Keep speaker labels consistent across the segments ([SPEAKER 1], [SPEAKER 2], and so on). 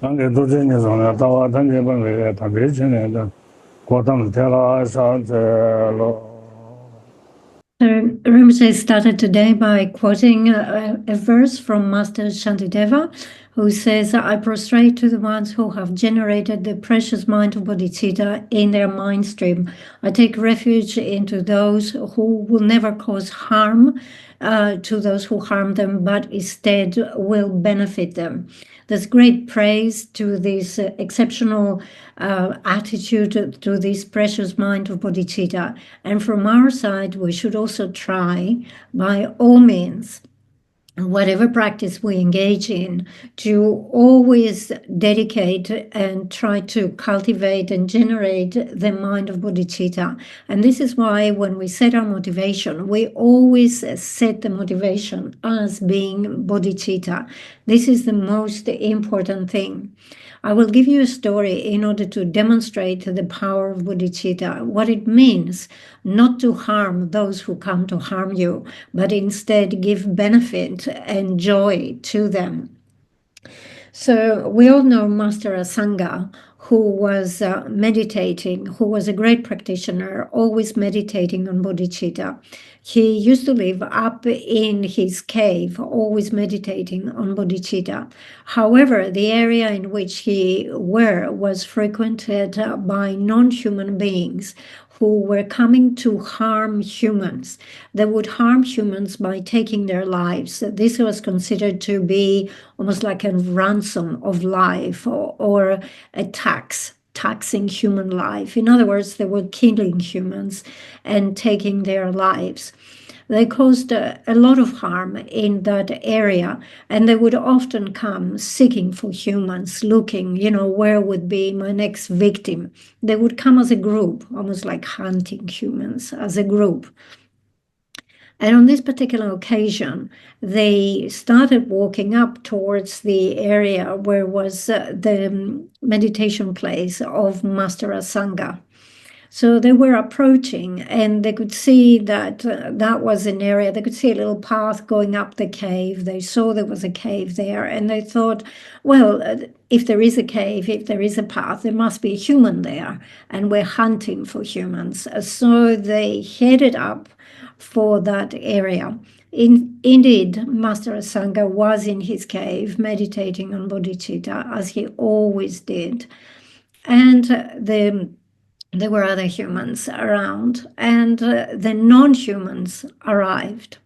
[SPEAKER 1] Anche tu ce ne sono, stavo a tanti bambini, tanti ce ne quando te la lo.
[SPEAKER 2] Rinpoche started today by quoting a verse from Master Shantideva, who says, I prostrate to the ones who have generated the precious mind of bodhicitta in their mind stream. I take refuge into those who will never cause harm to those who harm them, but instead will benefit them. There's great praise to this exceptional attitude to this precious mind of bodhicitta. And from our side, we should also try, by all means, whatever practice we engage in, to always dedicate and try to cultivate and generate the mind of bodhicitta. And this is why when we set our motivation, we always set the motivation as being bodhicitta. This is the most important thing. I will give you a story in order to demonstrate the power of bodhicitta, what it means not to harm those who come to harm you, but instead give benefit and joy to them. So we all know Master Asanga, who was meditating, who was a great practitioner, always meditating on bodhicitta. He used to live up in his cave, always meditating on bodhicitta. However, the area in which he were was frequented by non-human beings who were coming to harm humans. They would harm humans by taking their lives. This was considered to be almost like a ransom of life or a taxing human life. In other words, they were killing humans and taking their lives. They caused a lot of harm in that area, and they would often come seeking for humans, looking, where would be my next victim. They would come as a group, almost like hunting humans as a group. And on this particular occasion, they started walking up towards the area where was the meditation place of Master Asanga. So they were approaching, and they could see that that was an area. They could see a little path going up the cave. They saw there was a cave there, and they thought, well, if there is a cave, if there is a path, there must be a human there, and we're hunting for humans. So they headed up for that area. Indeed, Master Asanga was in his cave meditating on bodhicitta, as he always did. And there were other humans around, and the non-humans arrived.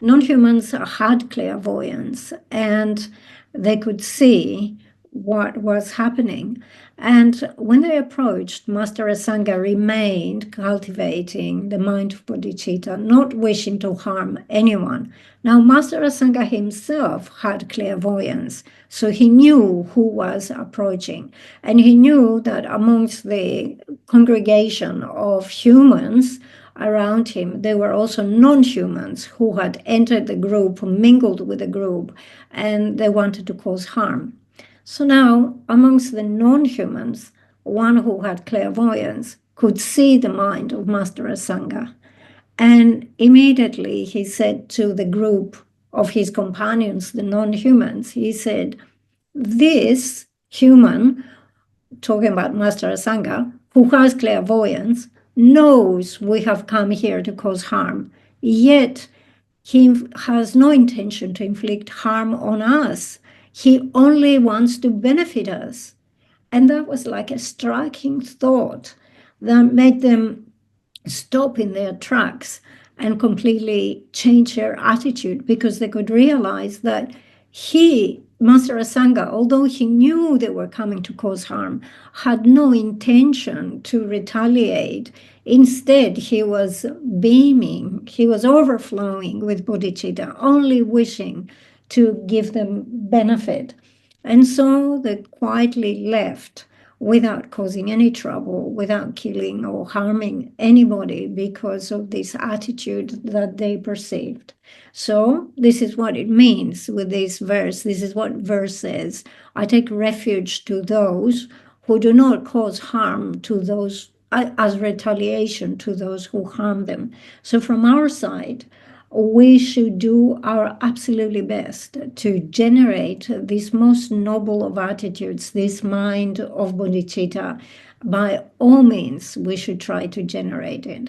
[SPEAKER 2] Non-humans had clairvoyance, and they could see what was happening. And when they approached, Master Asanga remained cultivating the mind of bodhicitta, not wishing to harm anyone. Now, Master Asanga himself had clairvoyance, so he knew who was approaching. And he knew that amongst the congregation of humans around him, there were also non-humans who had entered the group, mingled with the group, and they wanted to cause harm. So now, amongst the non-humans, one who had clairvoyance could see the mind of Master Asanga. And immediately he said to the group of his companions, the non-humans, he said, this human, talking about Master Asanga, who has clairvoyance, knows we have come here to cause harm, yet he has no intention to inflict harm on us. He only wants to benefit us. And that was like a striking thought that made them stop in their tracks and completely change their attitude, because they could realize that Master Asanga, although he knew they were coming to cause harm, had no intention to retaliate. Instead, he was beaming, he was overflowing with bodhicitta, only wishing to give them benefit. And so they quietly left without causing any trouble, without killing or harming anybody, because of this attitude that they perceived. So this is what it means with this verse. This is what verse says. I take refuge to those who do not cause harm to those, as retaliation to those who harm them. So from our side, we should do our absolutely best to generate this most noble of attitudes, this mind of bodhicitta. By all means, we should try to generate it.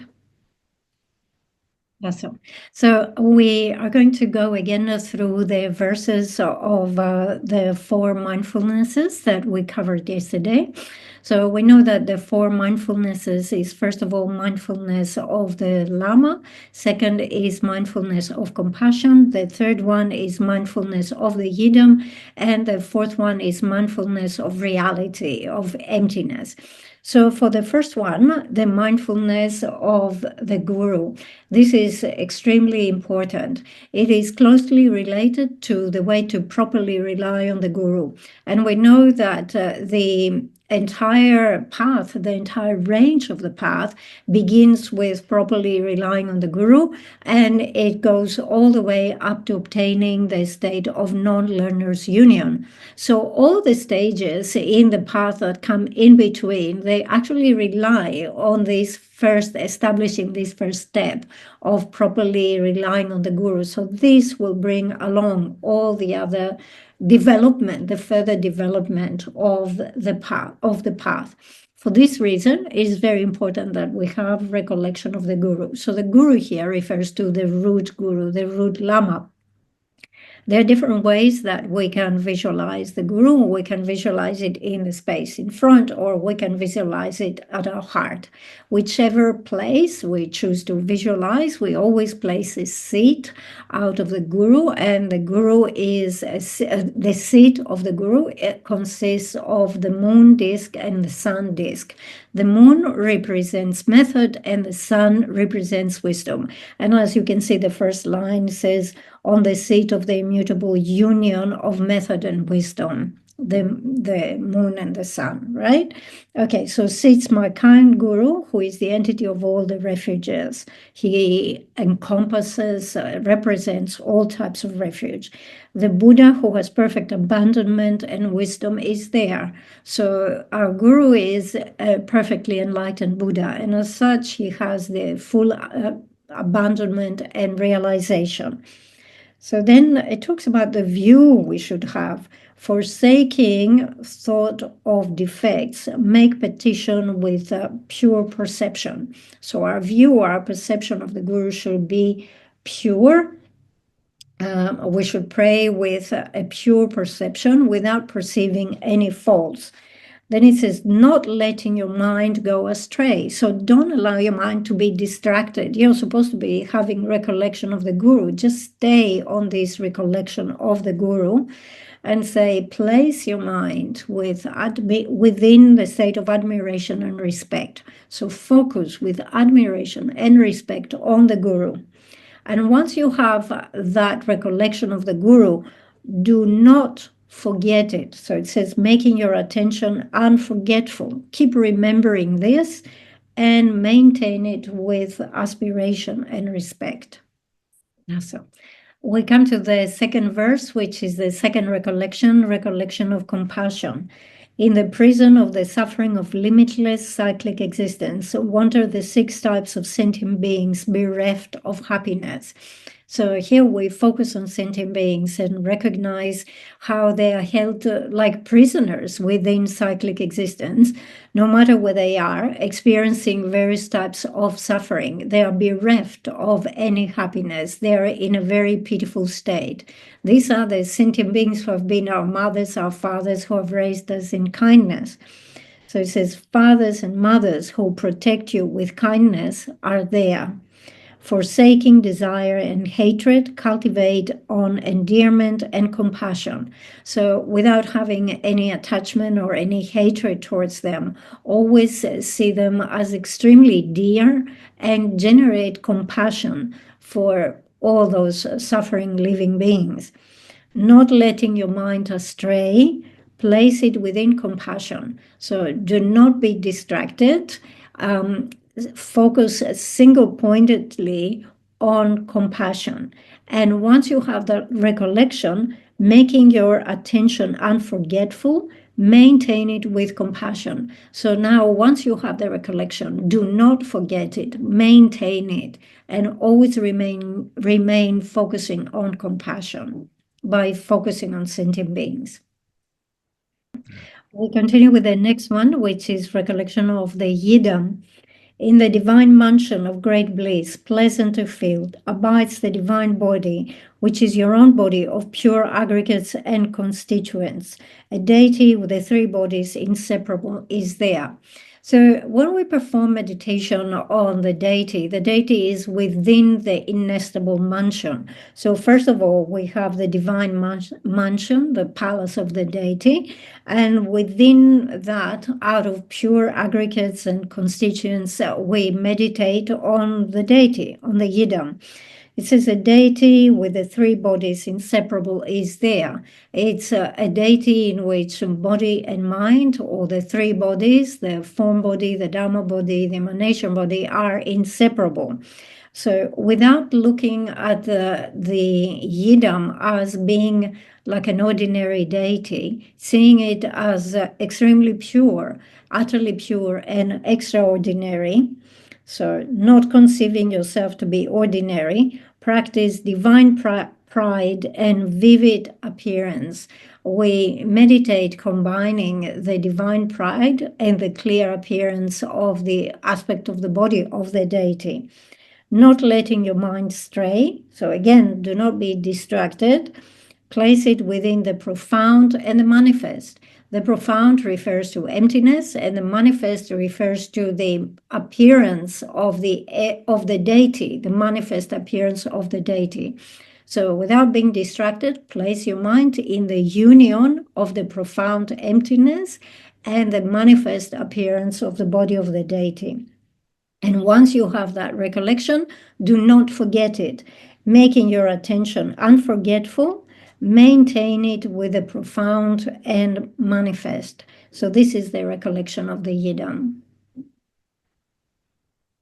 [SPEAKER 2] Awesome. So we are going to go again through the verses of the 4 mindfulnesses that we covered yesterday. So we know that the 4 mindfulnesses is, first of all, mindfulness of the Lama. Second is mindfulness of compassion. The third one is mindfulness of the yidam. And the fourth one is mindfulness of reality, of emptiness. So for the first one, the mindfulness of the guru, this is extremely important. It is closely related to the way to properly rely on the guru. And we know that the entire path, the entire range of the path begins with properly relying on the guru, and it goes all the way up to obtaining the state of non-learner's union. So all the stages in the path that come in between, they actually rely on this first, establishing this first step of properly relying on the guru. So this will bring along all the other development, the further development of the path. For this reason, it is very important that we have recollection of the guru. So the guru here refers to the root guru, the root lama. There are different ways that we can visualize the guru. We can visualize it in the space in front, or we can visualize it at our heart. Whichever place we choose to visualize, we always place a seat out of the guru, and the guru is the seat of the guru. It consists of the moon disk and the sun disk. The moon represents method, and the sun represents wisdom. And as you can see, the first line says, on the seat of the immutable union of method and wisdom, the moon and the sun, right? Okay, so sits my kind guru, who is the entity of all the refuges. He encompasses, represents all types of refuge. The Buddha, who has perfect abandonment and wisdom, is there. So our guru is a perfectly enlightened Buddha, and as such, he has the full abandonment and realization. So then it talks about the view we should have. Forsaking thought of defects, make petition with pure perception. So our view, our perception of the guru should be pure. We should pray with a pure perception without perceiving any faults. Then it says, not letting your mind go astray. So don't allow your mind to be distracted. You're supposed to be having recollection of the guru. Just stay on this recollection of the guru and say, place your mind within the state of admiration and respect. So focus with admiration and respect on the guru. And once you have that recollection of the guru, do not forget it. So it says, making your attention unforgetful. Keep remembering this and maintain it with aspiration and respect. So we come to the second verse, which is the second recollection of compassion. In the prison of the suffering of limitless cyclic existence, wander the 6 types of sentient beings bereft of happiness. So here we focus on sentient beings and recognize how they are held like prisoners within cyclic existence, no matter where they are, experiencing various types of suffering. They are bereft of any happiness. They are in a very pitiful state. These are the sentient beings who have been our mothers, our fathers, who have raised us in kindness. So it says, fathers and mothers who protect you with kindness are there. Forsaking desire and hatred, cultivate on endearment and compassion. So without having any attachment or any hatred towards them, always see them as extremely dear and generate compassion for all those suffering living beings. Not letting your mind astray, place it within compassion. So do not be distracted. Focus single-pointedly on compassion. And once you have that recollection, making your attention unforgetful, maintain it with compassion. So now, once you have the recollection, do not forget it, maintain it, and always remain focusing on compassion by focusing on sentient beings. We continue with the next one, which is recollection of the yidam. In the divine mansion of great bliss, pleasant to feel, abides the divine body, which is your own body of pure aggregates and constituents. A deity with the three bodies inseparable is there. So when we perform meditation on the deity is within the inestable mansion. So first of all, we have the divine mansion, the palace of the deity, and within that, out of pure aggregates and constituents, we meditate on the deity, on the yidam. It says a deity with the three bodies inseparable is there. It's a deity in which body and mind, or the three bodies, the form body, the dharma body, the emanation body, are inseparable. So without looking at the yidam as being like an ordinary deity, seeing it as extremely pure, utterly pure and extraordinary, so not conceiving yourself to be ordinary, practice divine pride and vivid appearance. We meditate combining the divine pride and the clear appearance of the aspect of the body of the deity. Not letting your mind stray. So again, do not be distracted. Place it within the profound and the manifest. The profound refers to emptiness, and the manifest refers to the appearance of the deity, the manifest appearance of the deity. So without being distracted, place your mind in the union of the profound emptiness and the manifest appearance of the body of the deity. And once you have that recollection, do not forget it, making your attention unforgetful. Maintain it with the profound and manifest. So this is the recollection of the yidam.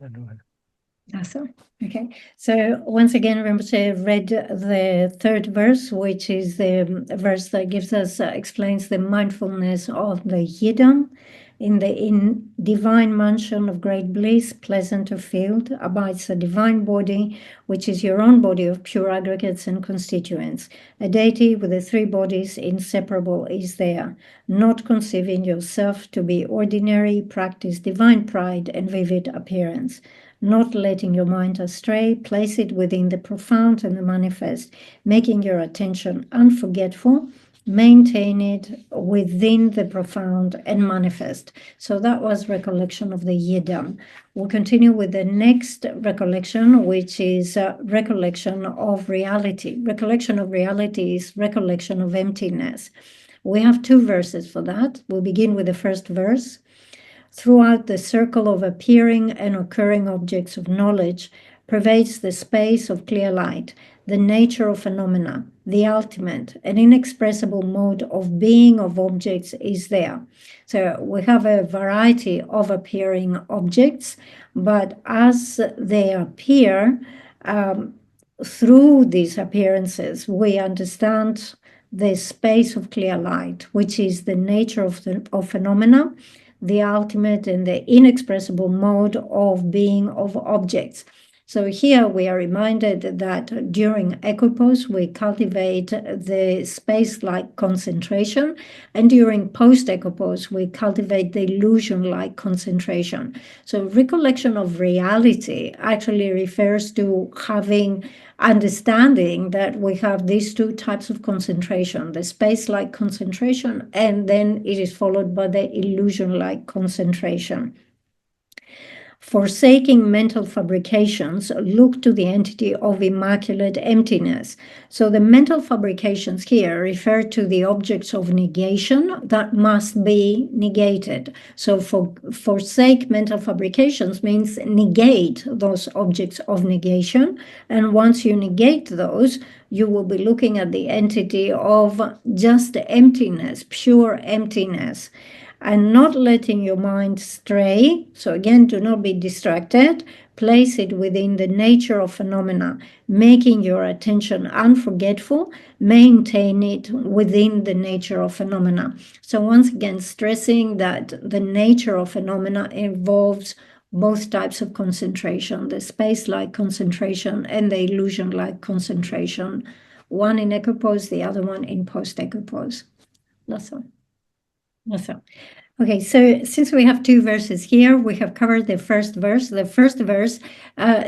[SPEAKER 2] That's all. Okay. So once again, Rinpoche read the third verse, which is the verse that gives us, explains the mindfulness of the yidam. In the divine mansion of great bliss, pleasant to feel, abides the divine body, which is your own body of pure aggregates and constituents. A deity with the three bodies inseparable is there. Not conceiving yourself to be ordinary, practice divine pride and vivid appearance. Not letting your mind astray, place it within the profound and the manifest, making your attention unforgetful. Maintain it within the profound and manifest. So that was recollection of the yidam. We'll continue with the next recollection, which is recollection of reality. Recollection of reality is recollection of emptiness. We have two verses for that. We'll begin with the first verse. Throughout the circle of appearing and occurring objects of knowledge pervades the space of clear light, the nature of phenomena, the ultimate and inexpressible mode of being of objects is there. So we have a variety of appearing objects, but as they appear, through these appearances, we understand the space of clear light, which is the nature of phenomena, the ultimate and the inexpressible mode of being of objects. So here we are reminded that during equipoise, we cultivate the space-like concentration, and during post-equipoise, we cultivate the illusion-like concentration. So recollection of reality actually refers to having understanding that we have these two types of concentration, the space-like concentration, and then it is followed by the illusion-like concentration. Forsaking mental fabrications, look to the entity of immaculate emptiness. So the mental fabrications here refer to the objects of negation that must be negated. So forsake mental fabrications means negate those objects of negation. And once you negate those, you will be looking at the entity of just emptiness, pure emptiness. and not letting your mind stray. So again, do not be distracted. Place it within the nature of phenomena, making your attention unforgetful. Maintain it within the nature of phenomena. So once again, stressing that the nature of phenomena involves both types of concentration, the space-like concentration and the illusion-like concentration, one in equipoise, the other one in post-equipoise. That's all. That's all. Okay, so since we have two verses here, we have covered the first verse. The first verse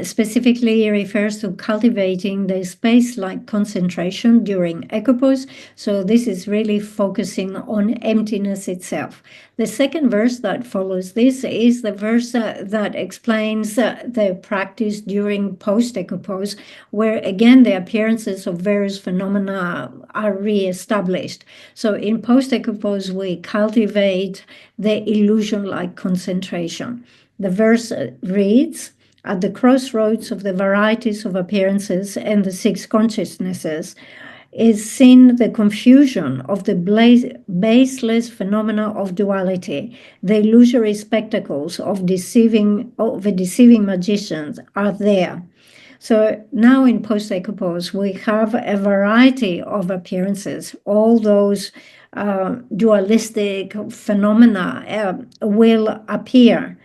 [SPEAKER 2] specifically refers to cultivating the space-like concentration during equipoise. So this is really focusing on emptiness itself. The second verse that follows this is the verse that explains the practice during post-equipoise, where again the appearances of various phenomena are re-established. So in post-equipoise, we cultivate the illusion-like concentration. The verse reads, "At the crossroads of the varieties of appearances and the six consciousnesses is seen the confusion of the baseless phenomena of duality. The illusory spectacles of the deceiving magicians are there." So now in post-equipoise, we have a variety of appearances. All those dualistic phenomena will appear.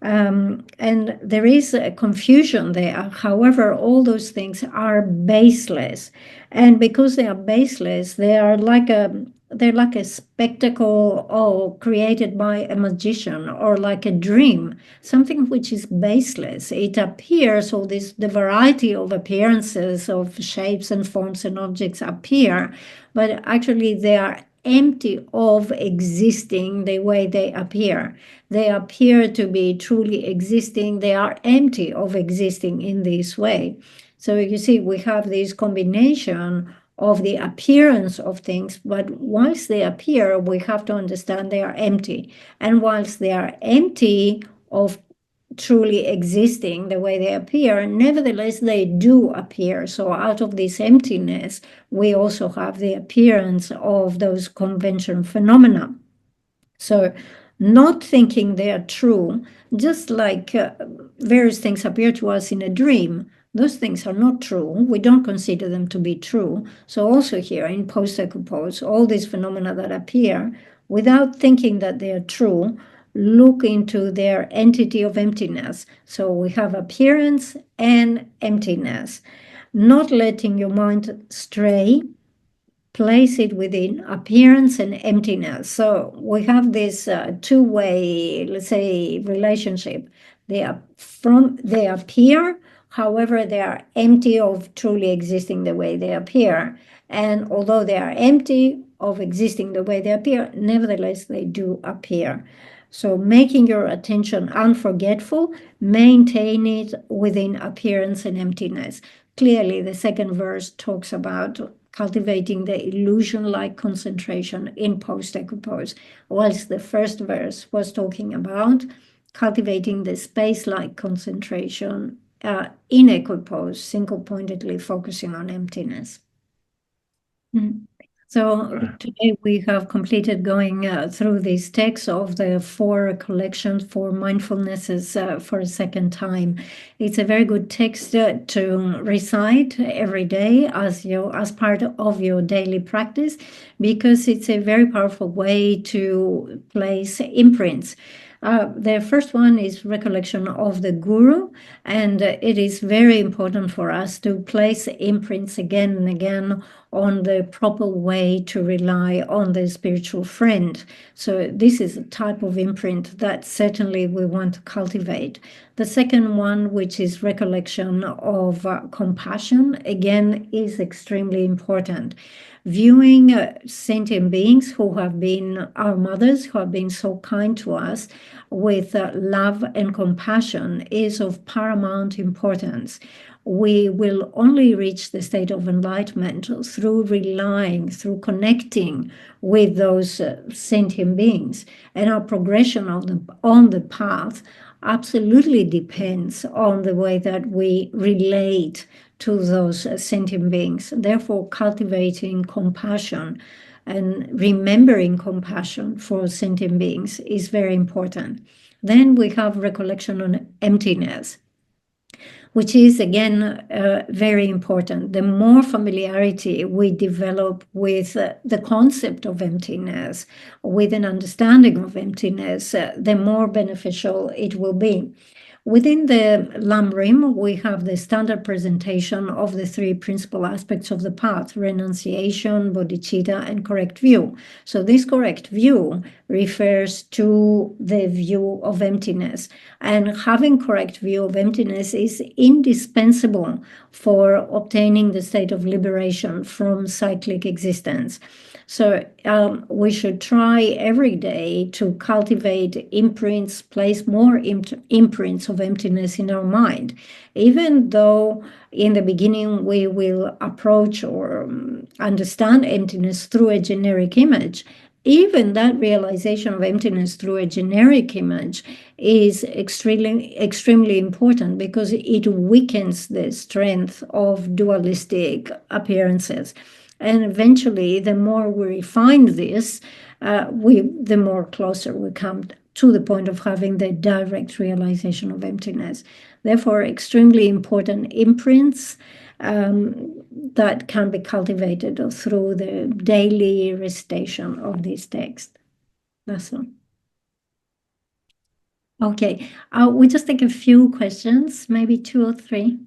[SPEAKER 2] And there is a confusion there. However, all those things are baseless. And because they are baseless, they're like a spectacle created by a magician, or like a dream, something which is baseless. It appears, or the variety of appearances of shapes and forms and objects appear, but actually they are empty of existing the way they appear. They appear to be truly existing. They are empty of existing in this way. So you see, we have this combination of the appearance of things, but whilst they appear, we have to understand they are empty. And whilst they are empty of truly existing the way they appear, nevertheless, they do appear. So out of this emptiness, we also have the appearance of those conventional phenomena. So not thinking they are true, just like various things appear to us in a dream, those things are not true. We don't consider them to be true. So also here in post-equipoise, all these phenomena that appear, without thinking that they are true, look into their entity of emptiness. So we have appearance and emptiness. Not letting your mind stray, place it within appearance and emptiness. So we have this two-way, let's say, relationship. They appear, however, they are empty of truly existing the way they appear. And although they are empty of existing the way they appear, nevertheless, they do appear. So making your attention unforgetful, maintain it within appearance and emptiness. Clearly, the second verse talks about cultivating the illusion-like concentration in post-equipoise, whilst the first verse was talking about cultivating the space-like concentration in equipoise, single-pointedly focusing on emptiness. So today we have completed going through these texts of the 4 recollections, 4 mindfulnesses for a second time. It's a very good text to recite every day as part of your daily practice, because it's a very powerful way to place imprints. The first one is recollection of the guru, and it is very important for us to place imprints again and again on the proper way to rely on the spiritual friend. So this is a type of imprint that certainly we want to cultivate. The second one, which is recollection of compassion, again, is extremely important. Viewing sentient beings who have been our mothers, who have been so kind to us, with love and compassion is of paramount importance. We will only reach the state of enlightenment through relying, through connecting with those sentient beings. And our progression on the path absolutely depends on the way that we relate to those sentient beings. Therefore, cultivating compassion and remembering compassion for sentient beings is very important. Then we have recollection on emptiness, which is, again, very important. The more familiarity we develop with the concept of emptiness, with an understanding of emptiness, the more beneficial it will be. Within the Lam Rim, we have the standard presentation of the three principal aspects of the path: renunciation, bodhicitta, and correct view. So this correct view refers to the view of emptiness. And having correct view of emptiness is indispensable for obtaining the state of liberation from cyclic existence. So we should try every day to cultivate imprints, place more imprints of emptiness in our mind, even though in the beginning we will approach or understand emptiness through a generic image. Even that realization of emptiness through a generic image is extremely important, because it weakens the strength of dualistic appearances. And eventually, the more we refine this, the more closer we come to the point of having the direct realization of emptiness. Therefore, extremely important imprints that can be cultivated through the daily recitation of this text. That's all. Okay, we just take a few questions, maybe 2 or 3.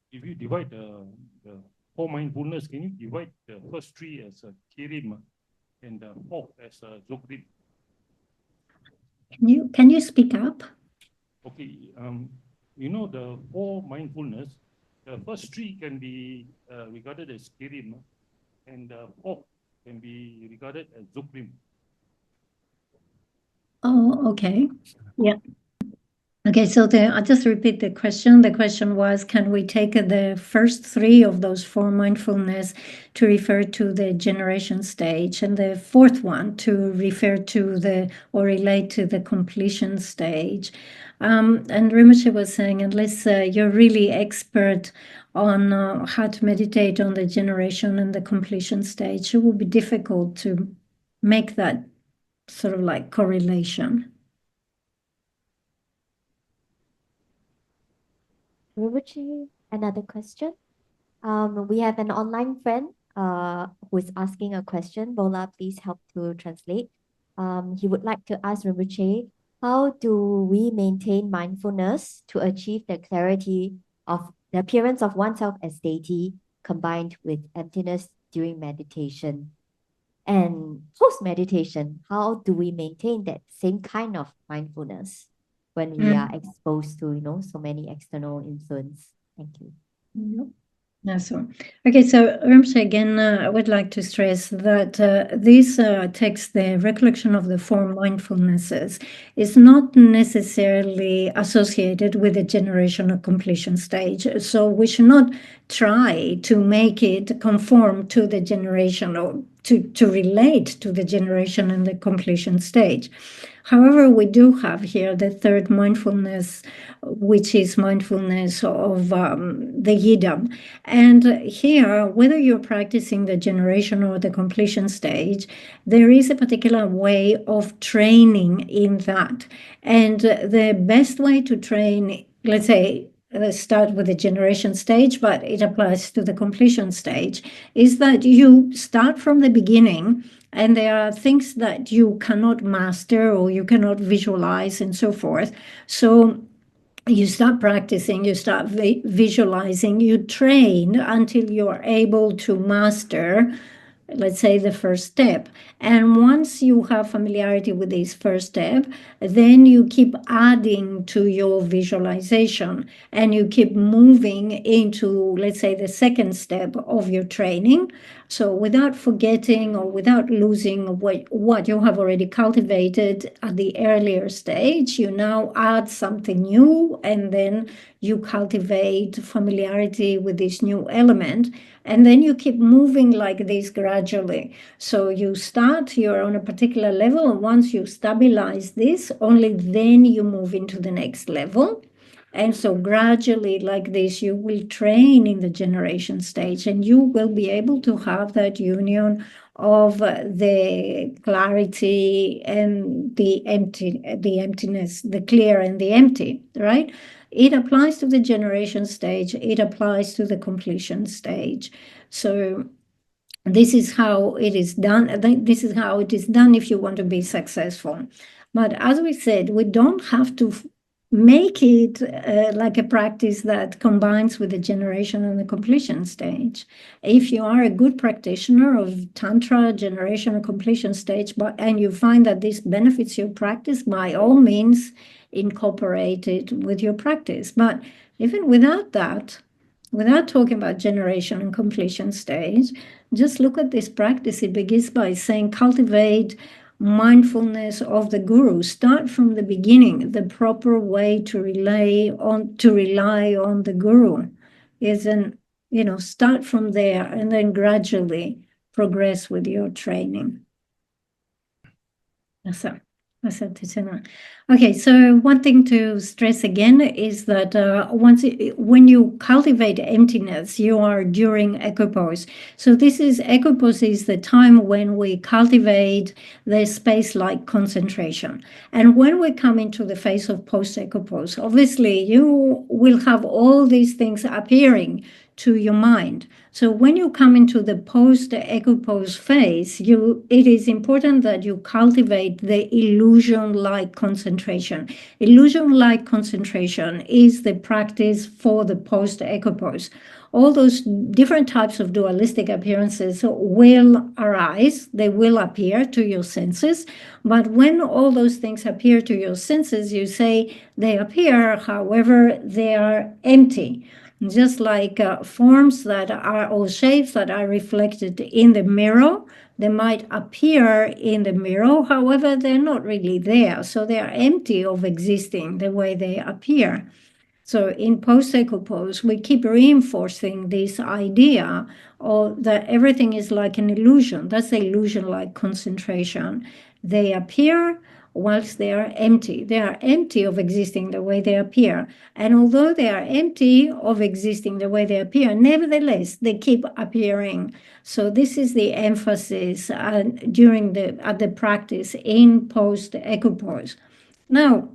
[SPEAKER 1] If you divide the 4 mindfulness, can you divide the first 3 as a kirim and the 4th as a zokrim?
[SPEAKER 2] Can you speak up?
[SPEAKER 1] Okay, you know, the 4 mindfulness, the first 3 can be regarded as kirim, and the 4th can be regarded as zokrim.
[SPEAKER 2] Oh, okay. Yeah. Okay, so I'll just repeat the question. The question was, can we take the first 3 of those 4 mindfulness to refer to the generation stage, and the 4th one to refer to or relate to the completion stage? And Rinpoche was saying, unless you're really expert on how to meditate on the generation and the completion stage, it will be difficult to make that sort of like correlation.
[SPEAKER 3] Rinpoche, another question. We have an online friend who is asking a question. Voula, please help to translate. He would like to ask Rinpoche, how do we maintain mindfulness to achieve the clarity of the appearance of oneself as deity combined with emptiness during meditation? And post-meditation, how do we maintain that same kind of mindfulness when we are exposed to, so many external influence? Thank you.
[SPEAKER 2] That's all. Okay, so Rinpoche, again, I would like to stress that this text, the recollection of the 4 mindfulnesses, is not necessarily associated with the generation or completion stage. So we should not try to make it conform to the generation or to relate to the generation and the completion stage. However, we do have here the 3rd mindfulness, which is mindfulness of the yidam. And here, whether you're practicing the generation or the completion stage, there is a particular way of training in that. And the best way to train, let's say, let's start with the generation stage, but it applies to the completion stage, is that you start from the beginning, and there are things that you cannot master or you cannot visualize and so forth. So you start practicing, you start visualizing, you train until you're able to master, let's say, the first step. And once you have familiarity with this first step, then you keep adding to your visualization, and you keep moving into, let's say, the second step of your training, So without forgetting or without losing what you have already cultivated at the earlier stage, you now add something new, and then you cultivate familiarity with this new element, and then you keep moving like this gradually. So you're on a particular level, and once you stabilize this, only then you move into the next level. And so gradually, like this, you will train in the generation stage, and you will be able to have that union of the clarity and the emptiness, the clear and the empty, right? It applies to the generation stage. It applies to the completion stage. So this is how it is done. This is how it is done if you want to be successful. But as we said, we don't have to make it like a practice that combines with the generation and the completion stage. If you are a good practitioner of Tantra, generation and completion stage, and you find that this benefits your practice, by all means, incorporate it with your practice. But even without that, without talking about generation and completion stage, just look at this practice. It begins by saying, cultivate mindfulness of the guru. Start from the beginning. The proper way to rely on the guru is start from there and then gradually progress with your training. Okay, so one thing to stress again is that when you cultivate emptiness, you are during equipoise. So equipoise is the time when we cultivate the space-like concentration. And when we come into the phase of post-equipoise, obviously you will have all these things appearing to your mind. So when you come into the post-equipoise phase, it is important that you cultivate the illusion-like concentration. Illusion-like concentration is the practice for the post-equipoise. All those different types of dualistic appearances will arise. They will appear to your senses. But when all those things appear to your senses, you say they appear, however, they are empty. Just like forms that are, or shapes that are reflected in the mirror, they might appear in the mirror, however, they're not really there. So they are empty of existing the way they appear. So in post-equipoise, we keep reinforcing this idea of that everything is like an illusion. That's the illusion-like concentration. They appear whilst they are empty. They are empty of existing the way they appear. And although they are empty of existing the way they appear, nevertheless, they keep appearing. So this is the emphasis at the practice in post-equipoise. Now,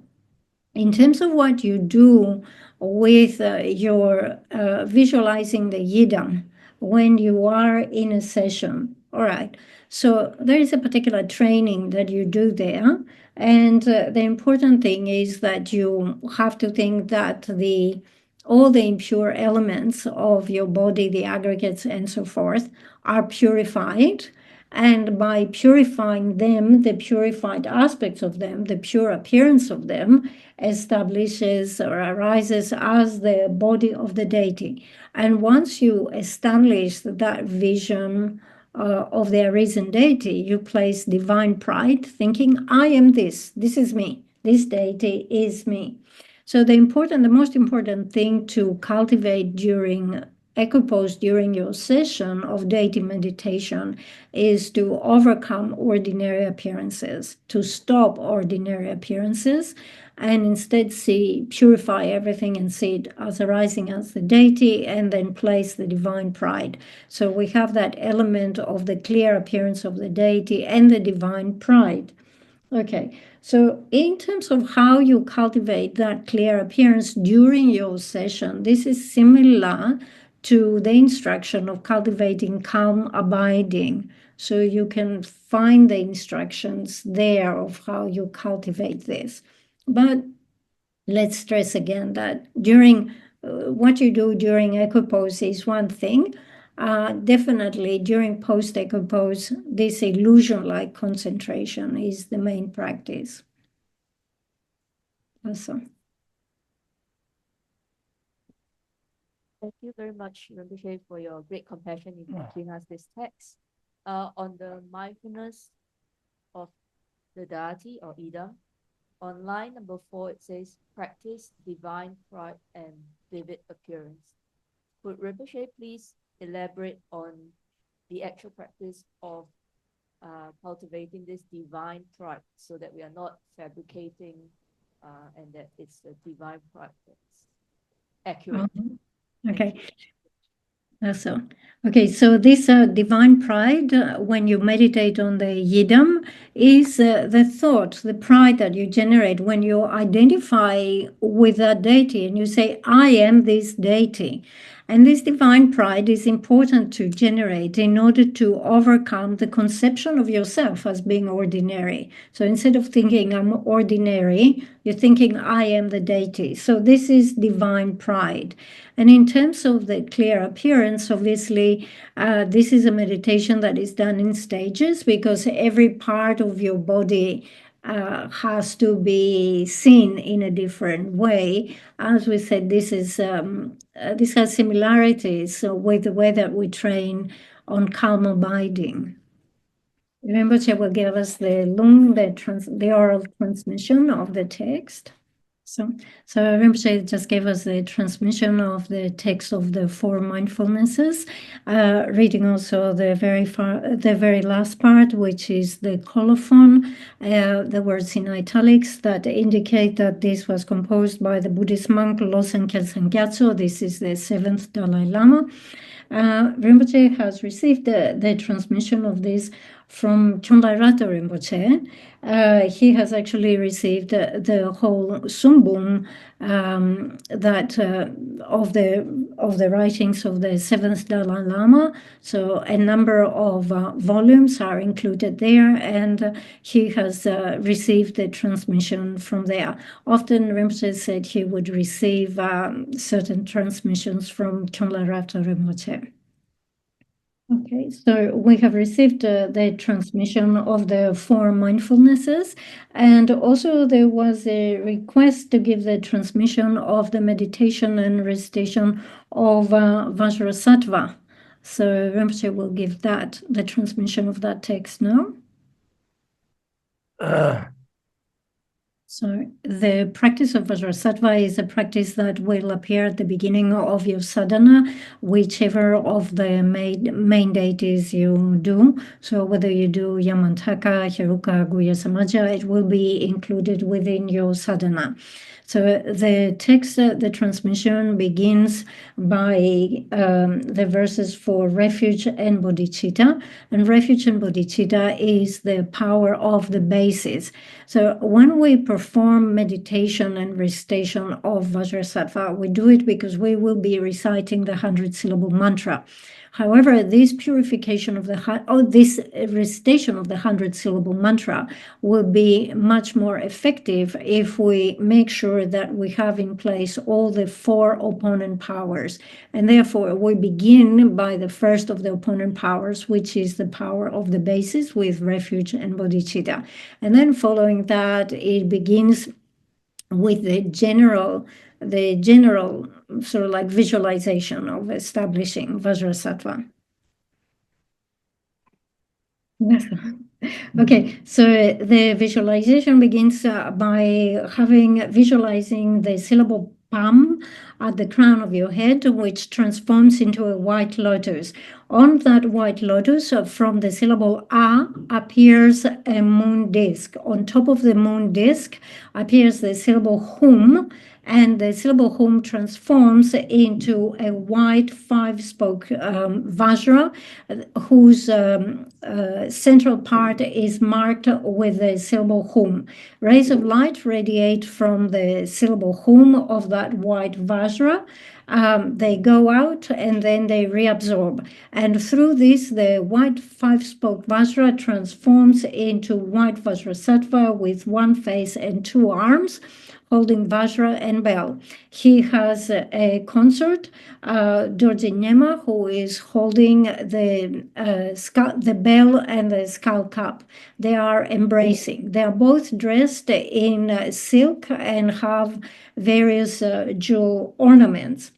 [SPEAKER 2] in terms of what you do with your visualizing the yidam when you are in a session, all right. So there is a particular training that you do there. And the important thing is that you have to think that all the impure elements of your body, the aggregates and so forth, are purified. And by purifying them, the purified aspects of them, the pure appearance of them, establishes or arises as the body of the deity. And once you establish that vision of the arisen deity, you place divine pride, thinking, I am this is me, this deity is me. So the most important thing to cultivate during equipoise, during your session of deity meditation, is to overcome ordinary appearances, to stop ordinary appearances, and instead purify everything and see it as arising as the deity, and then place the divine pride. So we have that element of the clear appearance of the deity and the divine pride. Okay, so in terms of how you cultivate that clear appearance during your session, this is similar to the instruction of cultivating calm abiding. So you can find the instructions there of how you cultivate this. But let's stress again that what you do during equipoise is one thing. Definitely during post-equipoise, this illusion-like concentration is the main practice. Awesome.
[SPEAKER 4] Thank you very much, Rinpoche, for your great compassion in teaching us this text. On the mindfulness of the deity or yidam, on line number 4, it says, practice divine pride and vivid appearance. Could Rinpoche please elaborate on the actual practice of cultivating this divine pride so that we are not fabricating and that it's a divine pride that's accurate?
[SPEAKER 2] Okay. So this divine pride, when you meditate on the yidam, is the thought, the pride that you generate when you identify with that deity and you say, I am this deity. And this divine pride is important to generate in order to overcome the conception of yourself as being ordinary. So instead of thinking I'm ordinary, you're thinking I am the deity. So this is divine pride. And in terms of the clear appearance, obviously, this is a meditation that is done in stages because every part of your body has to be seen in a different way. As we said, this has similarities with the way that we train on calm abiding. Rinpoche will give us the oral transmission of the text. So Rinpoche just gave us the transmission of the text of the 4 mindfulnesses, reading also the very last part, which is the Colophon, the words in italics that indicate that this was composed by the Buddhist monk Losang Kelsang Gyatso. This is the 7th Dalai Lama. Rinpoche has received the transmission of this from Chonlai Rato Rinpoche. He has actually received the whole sumbung of the writings of the 7th Dalai Lama. So a number of volumes are included there, and he has received the transmission from there. Often Rinpoche said he would receive certain transmissions from Chonlai Rato Rinpoche. Okay, so we have received the transmission of the 4 mindfulnesses, and also there was a request to give the transmission of the meditation and recitation of Vajrasattva. So Rinpoche will give the transmission of that text now. So the practice of Vajrasattva is a practice that will appear at the beginning of your sadhana, whichever of the main deities you do. So whether you do Yamantaka, Heruka, Guhya Samaja, it will be included within your sadhana. So the text, the transmission begins by the verses for refuge and bodhichitta. And refuge and bodhichitta is the power of the basis. So when we perform meditation and recitation of Vajrasattva, we do it because we will be reciting the 100-syllable mantra. However, this purification of this recitation of the 100-syllable mantra will be much more effective if we make sure that we have in place all the 4 opponent powers. And therefore, we begin by the first of the opponent powers, which is the power of the basis with refuge and bodhicitta. And then following that, it begins with the general sort of like visualization of establishing Vajrasattva. Okay, so the visualization begins by visualizing the syllable pam at the crown of your head, which transforms into a white lotus. On that white lotus, from the syllable a appears a moon disk. On top of the moon disk appears the syllable hum, and the syllable hum transforms into a white 5-spoke vajra, whose central part is marked with the syllable hum. Rays of light radiate from the syllable hum of that white vajra. They go out and then they reabsorb. And through this, the white 5-spoke vajra transforms into white Vajrasattva with 1 face and 2 arms, holding Vajra and bell. He has a consort, Dorje Nyema, who is holding the bell and the skull cup. They are embracing. They are both dressed in silk and have various jewel ornaments.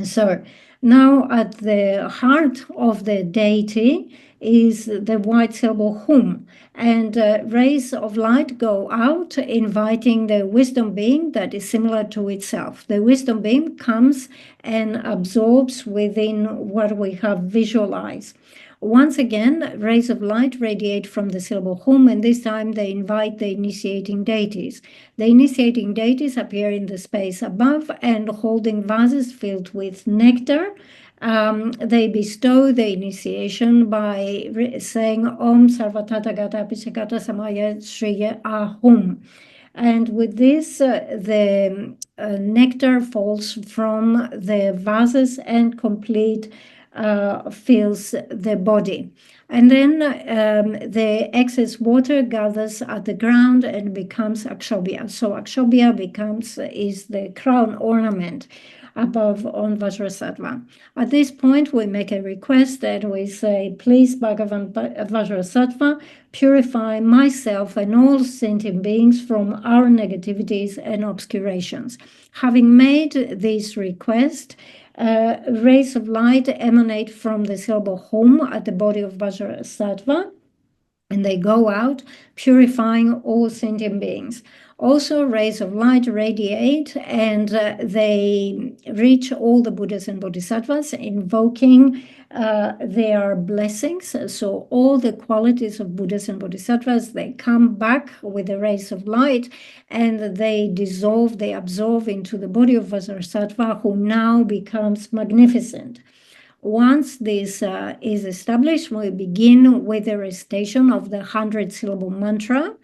[SPEAKER 2] So now at the heart of the deity is the white syllable hum, and rays of light go out inviting the wisdom being that is similar to itself. The wisdom being comes and absorbs within what we have visualized. Once again, rays of light radiate from the syllable hum, and this time they invite the initiating deities. The initiating deities appear in the space above and holding vases filled with nectar. They bestow the initiation by saying Om Sarvatatagata Pishakata Samaya Shriya Ahum. And with this, the nectar falls from the vases and complete fills the body. And then the excess water gathers at the ground and becomes akshobhya. So akshobhya is the crown ornament above on Vajrasattva. At this point, we make a request that we say, please, Bhagavan Vajrasattva, purify myself and all sentient beings from our negativities and obscurations. Having made this request, rays of light emanate from the syllable hum at the body of Vajrasattva, and they go out, purifying all sentient beings. Also, rays of light radiate, and they reach all the Buddhas and Bodhisattvas, invoking their blessings. So all the qualities of Buddhas and Bodhisattvas, they come back with the rays of light, and they dissolve, they absorb into the body of Vajrasattva, who now becomes magnificent. Once this is established, we begin with the recitation of the 100-syllable mantra,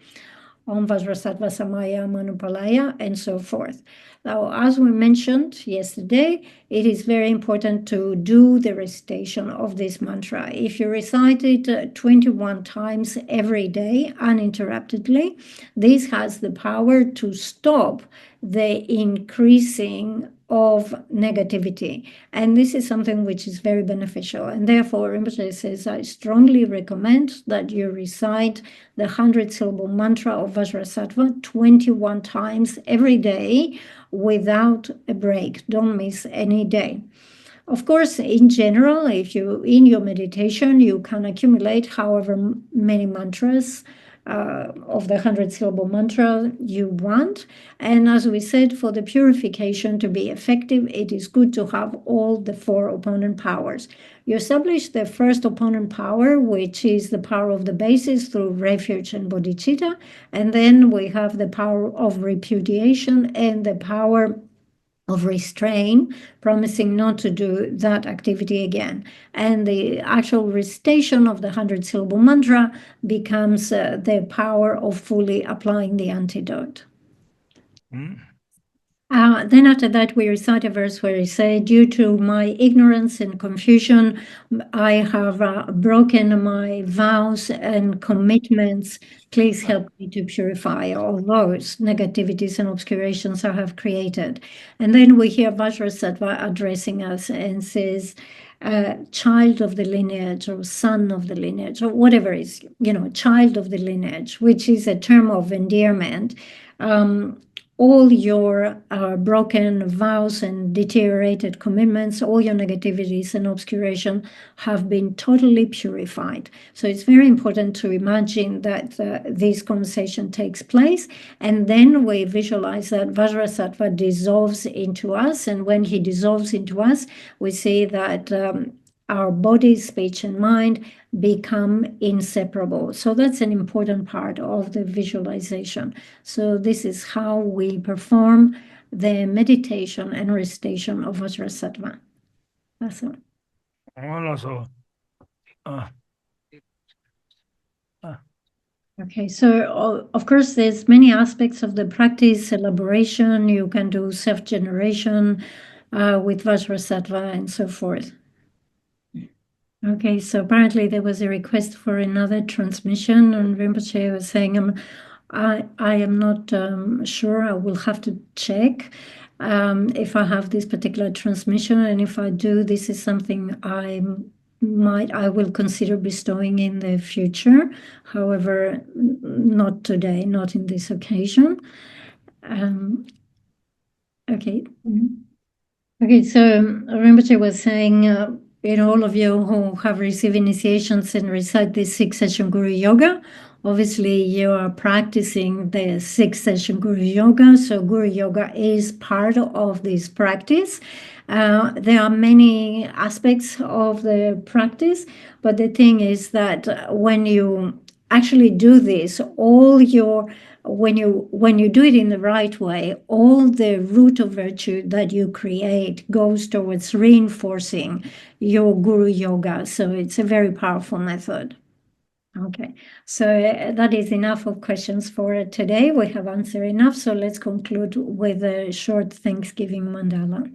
[SPEAKER 2] Om Vajrasattva Samaya Manupalaya, and so forth. Now, as we mentioned yesterday, it is very important to do the recitation of this mantra. If you recite it 21 times every day uninterruptedly, this has the power to stop the increasing of negativity. And this is something which is very beneficial. And therefore, Rinpoche says, I strongly recommend that you recite the 100-syllable mantra of Vajrasattva 21 times every day without a break. Don't miss any day. Of course, in general, if you, in your meditation, you can accumulate however many mantras of the 100-syllable mantra you want. And as we said, for the purification to be effective, it is good to have all the 4 opponent powers. You establish the first opponent power, which is the power of the basis through refuge and bodhicitta. And then we have the power of repudiation and the power of restraint, promising not to do that activity again. And the actual recitation of the 100-syllable mantra becomes the power of fully applying the antidote. Then after that, we recite a verse where he said, due to my ignorance and confusion, I have broken my vows and commitments. Please help me to purify all those negativities and obscurations I have created. And then we hear Vajrasattva addressing us and says, child of the lineage or son of the lineage or whatever is, child of the lineage, which is a term of endearment. All your broken vows and deteriorated commitments, all your negativities and obscuration have been totally purified. So it's very important to imagine that this conversation takes place, and then we visualize that Vajrasattva dissolves into us, and when he dissolves into us, we see that our body, speech, and mind become inseparable. So that's an important part of the visualization. So this is how we perform the meditation and recitation of Vajrasattva. That's all. Okay, so of course, there's many aspects of the practice, elaboration. You can do self-generation with Vajrasattva and so forth. Okay, so apparently there was a request for another transmission, and Rinpoche was saying, I am not sure. I will have to check if I have this particular transmission, and if I do, this is something I will consider bestowing in the future. However, not today, not in this occasion. Okay. Okay, so Rinpoche was saying, all of you who have received initiations and recite the 6-session Guru Yoga, obviously you are practicing the 6-session Guru Yoga, so Guru Yoga is part of this practice. There are many aspects of the practice, but the thing is that when you actually do this, when you do it in the right way, all the root of virtue that you create goes towards reinforcing your Guru Yoga. So it's a very powerful method. Okay, so that is enough of questions for today. We have answered enough, so let's conclude with a short Thanksgiving mandala.